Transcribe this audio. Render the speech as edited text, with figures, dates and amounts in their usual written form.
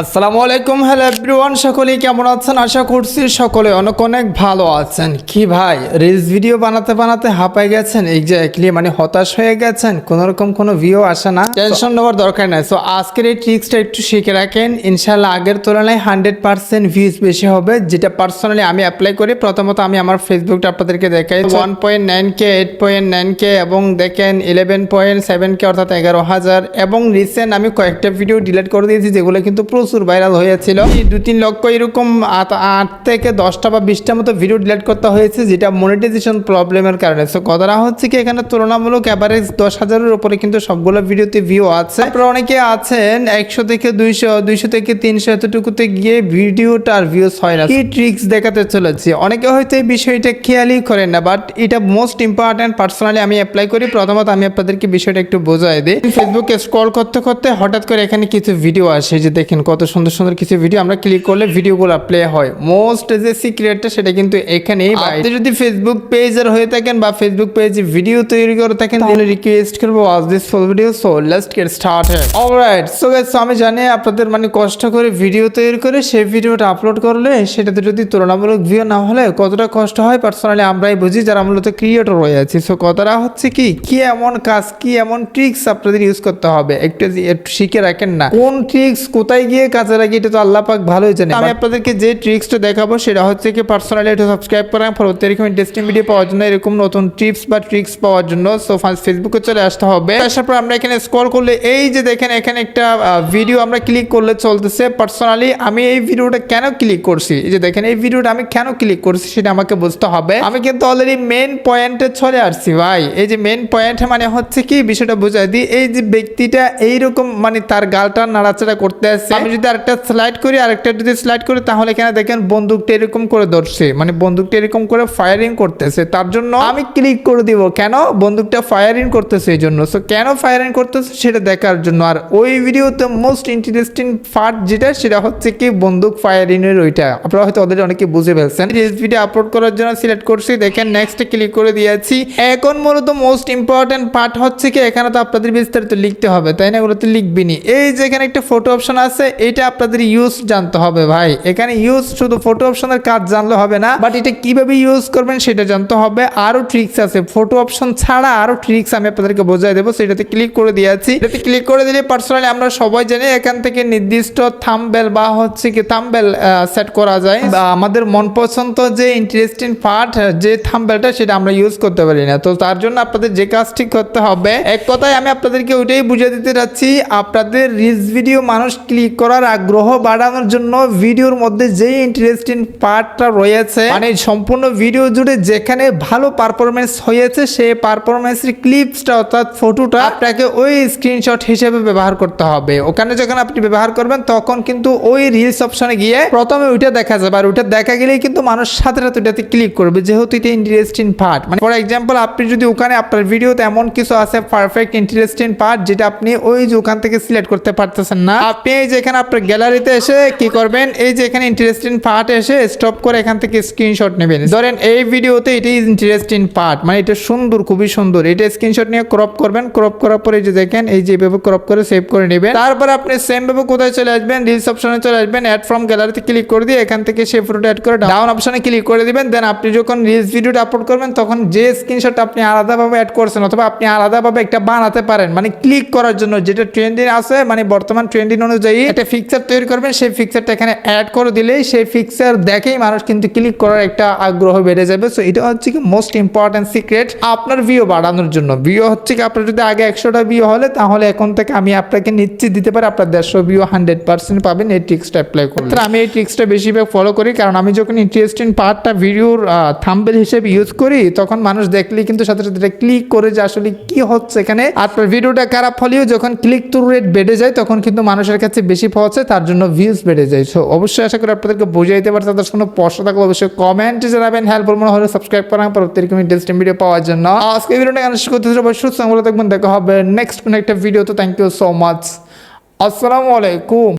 আসসালামু আলাইকুম, hello everyone, সকলেই কেমন আছেন? আশা করছি সকলে অনেক অনেক ভালো আছেন। কি ভাই, রিলস ভিডিও বানাতে বানাতে হাঁপাই গেছেন, এক্স্যাক্টলি মানে হতাশ হয়ে গেছেন, কোনোরকম কোনো ভিউ আসে না, টেনশন নেওয়ার দরকার নাই। সো আজকের এই ট্রিক্সটা একটু শিখে রাখেন, ইনশাল্লাহ আগের তুলনায় 100% ভিউজ বেশি হবে, যেটা পার্সোনালি আমি অ্যাপ্লাই করি। প্রথমত আমি আমার ফেসবুকটা আপনাদেরকে দেখাই। 1.9K, 8.9K এবং দেখেন 11.7K অর্থাৎ 11,000। এবং রিসেন্ট আমি কয়েকটা ভিডিও ডিলিট করে দিয়েছি যেগুলো কিন্তু প্রচুর ভাইরাল হয়েছিল। 2-3 লক্ষ এরকম 8 থেকে 10টা বা 20টা মতো ভিডিও ডিলিট করতে হয়েছে, যেটা মনিটাইজেশন প্রবলেমের কারণে। সো কথাটা হচ্ছে কি, এখানে তুলনামূলক অ্যাভারেজ 10,000-এর উপরে কিন্তু সবগুলো ভিডিওতে ভিউ আছে। আপনারা অনেকে আছেন 100 থেকে 200 থেকে 300 এতটুকুতে গিয়ে ভিডিওটা আর ভিউজ হয় না। কি ট্রিক্স দেখাতে চলেছি, অনেকে হয়তো এই বিষয়টা খেয়ালই করেন না, বাট এটা মোস্ট ইম্পর্টেন্ট। পার্সোনালি আমি অ্যাপ্লাই করি। প্রথমত আমি আপনাদেরকে বিষয়টা একটু বোঝাই দিই। ফেসবুকে স্ক্রল করতে করতে হঠাৎ করে এখানে কিছু ভিডিও আসে, যে দেখেন কত সুন্দর সুন্দর কিছু ভিডিও। আমরা ক্লিক করলে ভিডিওগুলো প্লে হয়। মোস্ট যে সিক্রেটটা সেটা কিন্তু এখানেই। আপনি যদি ফেসবুক পেজের হয়ে থাকেন বা ফেসবুক পেজে ভিডিও তৈরি করে থাকেন, তাহলে রিকোয়েস্ট করবো watch this full video. So let's get started. Alright, so guys, আমি জানি আপনাদের মানে কষ্ট করে ভিডিও তৈরি করে সেই ভিডিওটা আপলোড করলে সেটাতে যদি তুলনামূলক ভিউ না হলে কতটা কষ্ট হয়, পার্সোনালি আমরাই বুঝি যারা মূলত ক্রিয়েটর হয়ে আছি। সো কথাটা হচ্ছে কি এমন কাজ, কি এমন ট্রিক্স আপনাদের ইউজ করতে হবে, একটু শিখে রাখেন না। কোন ট্রিক্স কোথায় গিয়ে কাজে লাগে এটা তো আল্লাহ পাক ভালোই জানে। আমি আপনাদেরকে যে ট্রিক্সটা দেখাবো সেটা হচ্ছে কি, পার্সোনালি এটা সাবস্ক্রাইব করেন পরবর্তী এরকম ইন্টারেস্টিং ভিডিও পাওয়ার জন্য, এরকম নতুন টিপস বা ট্রিক্স পাওয়ার জন্য। সো ফেসবুকে চলে আসতে হবে। আসার পর আমরা এখানে স্ক্রল করলে এই যে দেখেন এখানে একটা ভিডিও আমরা ক্লিক করলে চলতেছে। পার্সোনালি আমি এই ভিডিওটা কেন ক্লিক করছি, এই যে দেখেন এই ভিডিওটা আমি কেন ক্লিক করছি সেটা আমাকে বুঝতে হবে। আমি কিন্তু অলরেডি মেন পয়েন্টে চলে আসছি ভাই। এই যে মেন পয়েন্ট মানে হচ্ছে কি, বিষয়টা বোঝাই দিই। এই যে ব্যক্তিটা এইরকম মানে তার গালটা নাড়াচাড়া করতে আসছে, আমি যদি আরেকটা স্লাইড করি, আরেকটা যদি স্লাইড করি, তাহলে এখানে দেখেন বন্দুকটা এরকম করে ধরছে, মানে বন্দুকটা এরকম করে ফায়ারিং করতেছে। তার জন্য আমি ক্লিক করে দিব। কেন? বন্দুকটা ফায়ারিং করতেছে এই জন্য। সো কেন ফায়ারিং করতেছে সেটা দেখার জন্য। আর ওই ভিডিওতে মোস্ট ইন্টারেস্টিং পার্ট যেটা, সেটা হচ্ছে কি বন্দুক ফায়ারিং এর ওইটা। আপনারা হয়তো ওদের অনেকে বুঝে ফেলছেন। রিলস ভিডিও আপলোড করার জন্য সিলেক্ট করছি, দেখেন নেক্সট ক্লিক করে দিয়েছি। এখন মূলত মোস্ট ইম্পর্টেন্ট পার্ট হচ্ছে কি, এখানে তো আপনাদের বিস্তারিত লিখতে হবে, তাই না? এগুলোতে লিখবিনি। এই যে এখানে একটা ফটো অপশন আছে, এটা আপনাদের ইউজ জানতে হবে ভাই। এখানে ইউজ শুধু ফটো অপশনের কাজ জানলে হবে না, বাট এটা কিভাবে ইউজ করবেন সেটা জানতে হবে। আরো ট্রিক্স আছে, ফটো অপশন ছাড়া আরো ট্রিক্স আমি আপনাদেরকে বোঝাই দেবো। সেটাতে ক্লিক করে দিয়েছি। এটাতে ক্লিক করে দিলে পার্সোনালি আমরা সবাই জানি এখান থেকে নির্দিষ্ট থাম্বনেল বা হচ্ছে কি থাম্বনেল সেট করা যায়, বা আমাদের মন পছন্দ যে ইন্টারেস্টিং পার্ট যে থাম্বনেলটা সেটা আমরা ইউজ করতে পারি না। তো তার জন্য আপনাদের যে কাজটি করতে হবে, এক কথায় আমি আপনাদেরকে ওইটাই বুঝিয়ে দিতে যাচ্ছি, আপনাদের রিলস ভিডিও মানুষ ক্লিক করার আগ্রহ বাড়ানোর জন্য ভিডিওর মধ্যে যে ইন্টারেস্টিং পার্টটা রয়েছে, মানে সম্পূর্ণ ভিডিও জুড়ে যেখানে ভালো পারফরমেন্স হয়েছে সেই পারফরমেন্সের ক্লিপসটা অর্থাৎ ফটোটা আপনাকে ওই স্ক্রিনশট হিসেবে ব্যবহার করতে হবে। ওখানে যখন আপনি ব্যবহার করবেন তখন কিন্তু ওই রিলস অপশনে গিয়ে প্রথমে ওইটা দেখা যাবে, আর ওইটা দেখা গেলেই কিন্তু মানুষ সাথে সাথে ওইটাতে ক্লিক করবে, যেহেতু এটা ইন্টারেস্টিং পার্ট। মানে ফর এক্সাম্পল, আপনি যদি ওখানে আপনার ভিডিওতে এমন কিছু আছে পারফেক্ট ইন্টারেস্টিং পার্ট যেটা আপনি ওই যে ওখান থেকে সিলেক্ট করতে পারতেছেন না, আপনি এই যে এখানে আপনার গ্যালারিতে এসে কি করবেন, এই যে এখানে ইন্টারেস্টিং পার্ট এসে স্টপ করে এখান থেকে স্ক্রিনশট নেবেন। ধরেন এই ভিডিওতে এটাই ইন্টারেস্টিং পার্ট, মানে এটা সুন্দর, খুবই সুন্দর, এটা স্ক্রিনশট নিয়ে ক্রপ করবেন। ক্রপ করার পরে যে দেখেন এই যে এভাবে ক্রপ করে সেভ করে নেবেন। তারপর আপনি সেম ভাবে কোথায় চলে আসবেন, রিলস অপশনে চলে আসবেন, অ্যাড ফ্রম গ্যালারিতে ক্লিক করে দিয়ে এখান থেকে সেই ফটোটা অ্যাড করে ডাউন অপশনে ক্লিক করে দিবেন। দেন আপনি যখন রিলস ভিডিওটা আপলোড করবেন তখন যে স্ক্রিনশটটা আপনি আলাদাভাবে অ্যাড করছেন অথবা আপনি আলাদাভাবে একটা বানাতে পারেন, মানে ক্লিক করার জন্য যেটা ট্রেন্ডিং আছে, মানে বর্তমান ট্রেন্ডিং অনুযায়ী একটা পিকচার তৈরি করবেন, সেই পিকচারটা এখানে অ্যাড করে দিলেই সেই পিকচার দেখেই মানুষ কিন্তু ক্লিক করার একটা আগ্রহ বেড়ে যাবে। সো এটা হচ্ছে কি মোস্ট ইম্পর্টেন্ট সিক্রেট আপনার ভিউ বাড়ানোর জন্য। ভিউ হচ্ছে কি, আপনার যদি আগে 100টা ভিউ হলে, তাহলে এখন থেকে আমি আপনাকে নিশ্চিত দিতে পারি আপনার 150 ভিউ 100% পাবেন এই ট্রিক্সটা অ্যাপ্লাই করলে। আমি এই ট্রিক্সটা বেশিরভাগ ফলো করি, কারণ আমি যখন ইন্টারেস্টিং পার্টটা ভিডিওর থাম্বনেল হিসেবে ইউজ করি তখন মানুষ দেখলেই কিন্তু সাথে সাথে ক্লিক করে যে আসলে কি হচ্ছে এখানে। আপনার ভিডিওটা খারাপ হলেও যখন ক্লিক থ্রু রেট বেড়ে যায় তখন কিন্তু মানুষের কাছে বেশি পৌঁছে, তার জন্য ভিউজ বেড়ে যায়। সো অবশ্যই আশা করি আপনাদেরকে বোঝাইতে পারছি। তাদের কোনো প্রশ্ন থাকলে অবশ্যই কমেন্টে জানাবেন। হেল্পফুল মনে হলে সাবস্ক্রাইব করেন পরবর্তী এরকম ইন্টারেস্টিং ভিডিও পাওয়ার জন্য। আজকে ভিডিওটা এখানে শেষ করতে অবশ্যই সুস্থ থাকবেন। দেখা হবে নেক্সট কোনো একটা ভিডিও। তো থ্যাংক ইউ সো মাচ। আসসালামু আলাইকুম।